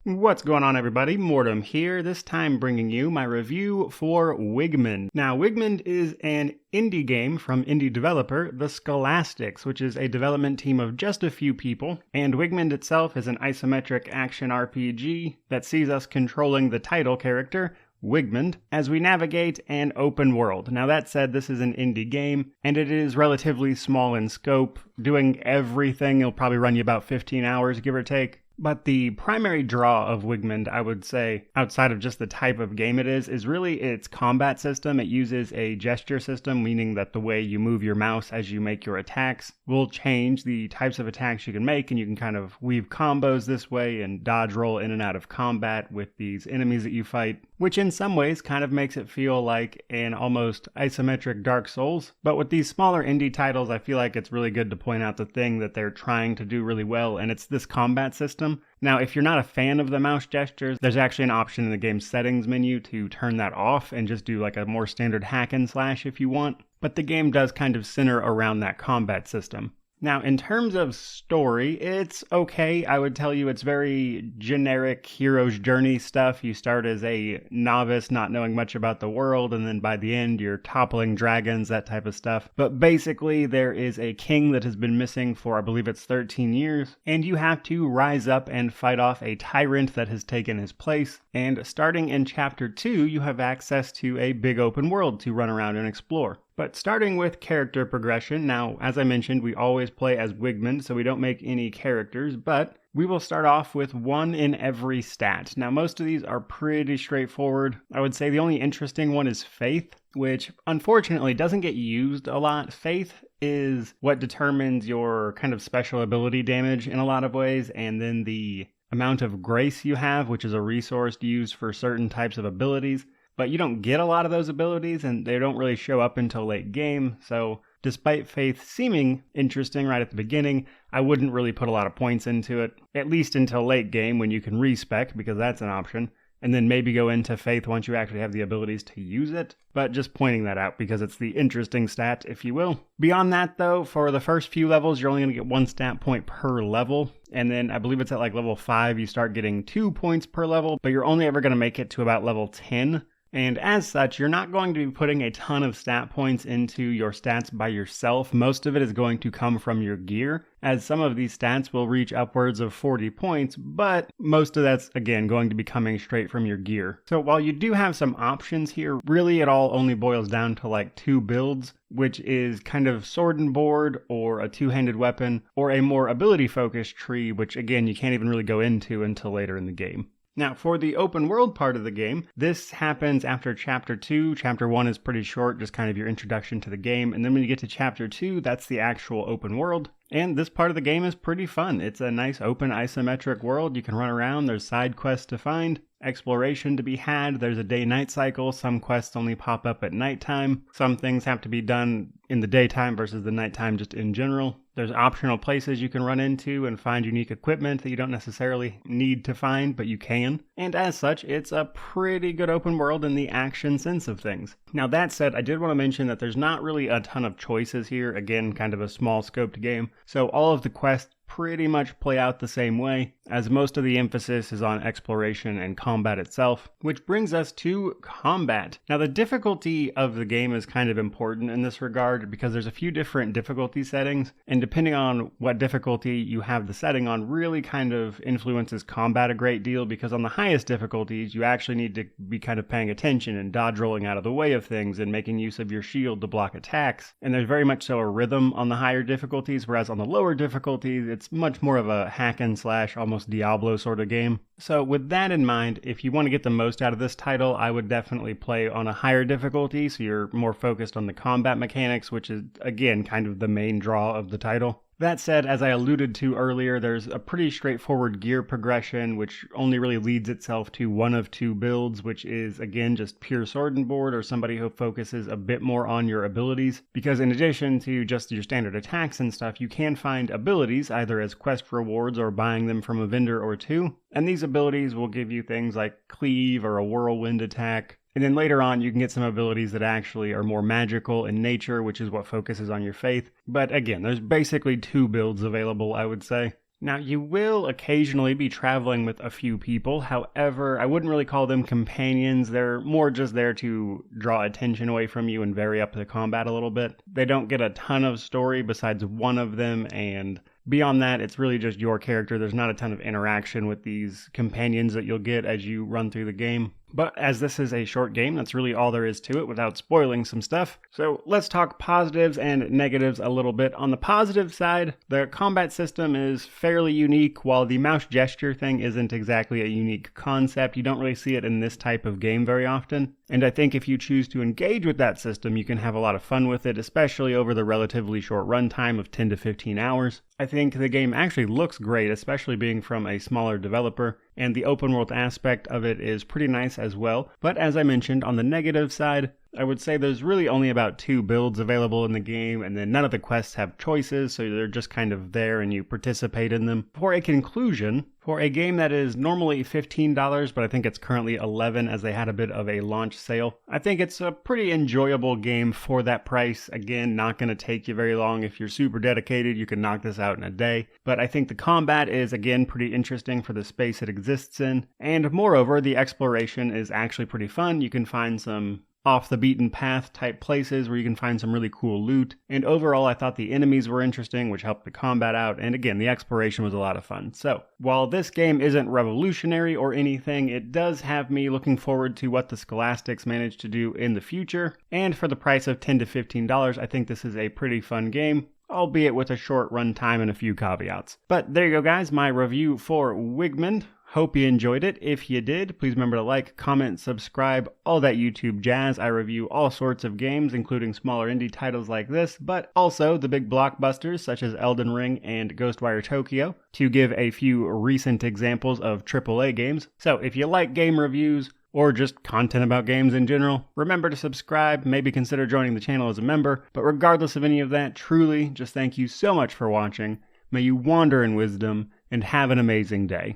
What's going on, everybody? Mortem here, this time bringing you my review for Wigmund. Now, Wigmund is an indie game from indie developer, the Scholastics, which is a development team of just a few people, and Wigmund itself is an isometric action RPG that sees us controlling the title character, Wigmund, as we navigate an open world. Now that said, this is an indie game, and it is relatively small in scope. Doing everything, it'll probably run you about 15 hours, give or take. But the primary draw of Wigmund, I would say, outside of just the type of game it is really its combat system. It uses a gesture system, meaning that the way you move your mouse as you make your attacks will change the types of attacks you can make, and you can kind of weave combos this way and dodge roll in and out of combat with these enemies that you fight, which in some ways kind of makes it feel like an almost isometric Dark Souls. But with these smaller indie titles, I feel like it's really good to point out the thing that they're trying to do really well, and it's this combat system. Now, if you're not a fan of the mouse gestures, there's actually an option in the game's settings menu to turn that off and just do like a more standard hack and slash if you want. But the game does kind of center around that combat system. Now, in terms of story, it's okay. I would tell you it's very generic hero's journey stuff. You start as a novice, not knowing much about the world, and then by the end, you're toppling dragons, that type of stuff. But basically, there is a king that has been missing for, I believe it's 13 years, and you have to rise up and fight off a tyrant that has taken his place. And starting in Chapter 2, you have access to a big open world to run around and explore. But starting with character progression, now, as I mentioned, we always play as Wigmund, so we don't make any characters, but we will start off with one in every stat. Now, most of these are pretty straightforward. I would say the only interesting one is Faith, which unfortunately doesn't get used a lot. Faith is what determines your kind of special ability damage in a lot of ways, and then the amount of grace you have, which is a resource used for certain types of abilities. But you don't get a lot of those abilities, and they don't really show up until late game, so despite Faith seeming interesting right at the beginning, I wouldn't really put a lot of points into it, at least until late game when you can respec, because that's an option, and then maybe go into Faith once you actually have the abilities to use it, but just pointing that out because it's the interesting stat, if you will. Beyond that, though, for the first few levels, you're only going to get 1 stat point per level, and then I believe it's at like level 5, you start getting 2 points per level, but you're only ever going to make it to about level 10. And as such, you're not going to be putting a ton of stat points into your stats by yourself. Most of it is going to come from your gear, as some of these stats will reach upwards of 40 points, but most of that's, again, going to be coming straight from your gear. So while you do have some options here, really it all only boils down to like 2 builds, which is kind of sword and board, or a 2-handed weapon, or a more ability-focused tree, which again, you can't even really go into until later in the game. Now, for the open world part of the game, this happens after Chapter 2. Chapter 1 is pretty short, just kind of your introduction to the game. And then when you get to Chapter 2, that's the actual open world. And this part of the game is pretty fun. It's a nice open isometric world. You can run around. There's side quests to find, exploration to be had. There's a day-night cycle. Some quests only pop up at nighttime. Some things have to be done in the daytime versus the nighttime just in general. There's optional places you can run into and find unique equipment that you don't necessarily need to find, but you can. And as such, it's a pretty good open world in the action sense of things. Now that said, I did want to mention that there's not really a ton of choices here. Again, kind of a small scoped game. So all of the quests pretty much play out the same way, as most of the emphasis is on exploration and combat itself, which brings us to combat. Now, the difficulty of the game is kind of important in this regard because there's a few different difficulty settings, and depending on what difficulty you have the setting on really kind of influences combat a great deal, because on the highest difficulties, you actually need to be kind of paying attention and dodge rolling out of the way of things and making use of your shield to block attacks, and there's very much so a rhythm on the higher difficulties, whereas on the lower difficulties, it's much more of a hack and slash, almost Diablo sort of game. So with that in mind, if you want to get the most out of this title, I would definitely play on a higher difficulty, so you're more focused on the combat mechanics, which is, again, kind of the main draw of the title. That said, as I alluded to earlier, there's a pretty straightforward gear progression, which only really leads itself to one of 2 builds, which is, again, just pure sword and board, or somebody who focuses a bit more on your abilities. Because in addition to just your standard attacks and stuff, you can find abilities, either as quest rewards or buying them from a vendor or 2. And these abilities will give you things like cleave or a whirlwind attack. And then later on, you can get some abilities that actually are more magical in nature, which is what focuses on your faith. But again, there's basically 2 builds available, I would say. Now, you will occasionally be traveling with a few people. However, I wouldn't really call them companions. They're more just there to draw attention away from you and vary up the combat a little bit. They don't get a ton of story besides one of them, and beyond that, it's really just your character. There's not a ton of interaction with these companions that you'll get as you run through the game. But as this is a short game, that's really all there is to it without spoiling some stuff. So let's talk positives and negatives a little bit. On the positive side, the combat system is fairly unique. While the mouse gesture thing isn't exactly a unique concept, you don't really see it in this type of game very often. And I think if you choose to engage with that system, you can have a lot of fun with it, especially over the relatively short runtime of 10 to 15 hours. I think the game actually looks great, especially being from a smaller developer, and the open world aspect of it is pretty nice as well. But as I mentioned, on the negative side, I would say there's really only about 2 builds available in the game, and then none of the quests have choices, so they're just kind of there and you participate in them. For a conclusion, for a game that is normally $15, but I think it's currently $11 as they had a bit of a launch sale, I think it's a pretty enjoyable game for that price. Again, not going to take you very long. If you're super dedicated, you can knock this out in a day. But I think the combat is, again, pretty interesting for the space it exists in. And moreover, the exploration is actually pretty fun. You can find some off the beaten path type places where you can find some really cool loot. And overall, I thought the enemies were interesting, which helped the combat out. And again, the exploration was a lot of fun. So while this game isn't revolutionary or anything, it does have me looking forward to what the Scholastics manage to do in the future. And for the price of $10 to $15, I think this is a pretty fun game, albeit with a short run time and a few caveats. But there you go, guys, my review for Wigmund. Hope you enjoyed it. If you did, please remember to like, comment, subscribe, all that YouTube jazz. I review all sorts of games, including smaller indie titles like this, but also the big blockbusters such as Elden Ring and Ghostwire Tokyo, to give a few recent examples of AAA games. So if you like game reviews, or just content about games in general, remember to subscribe, maybe consider joining the channel as a member. But regardless of any of that, truly, just thank you so much for watching. May you wander in wisdom, and have an amazing day.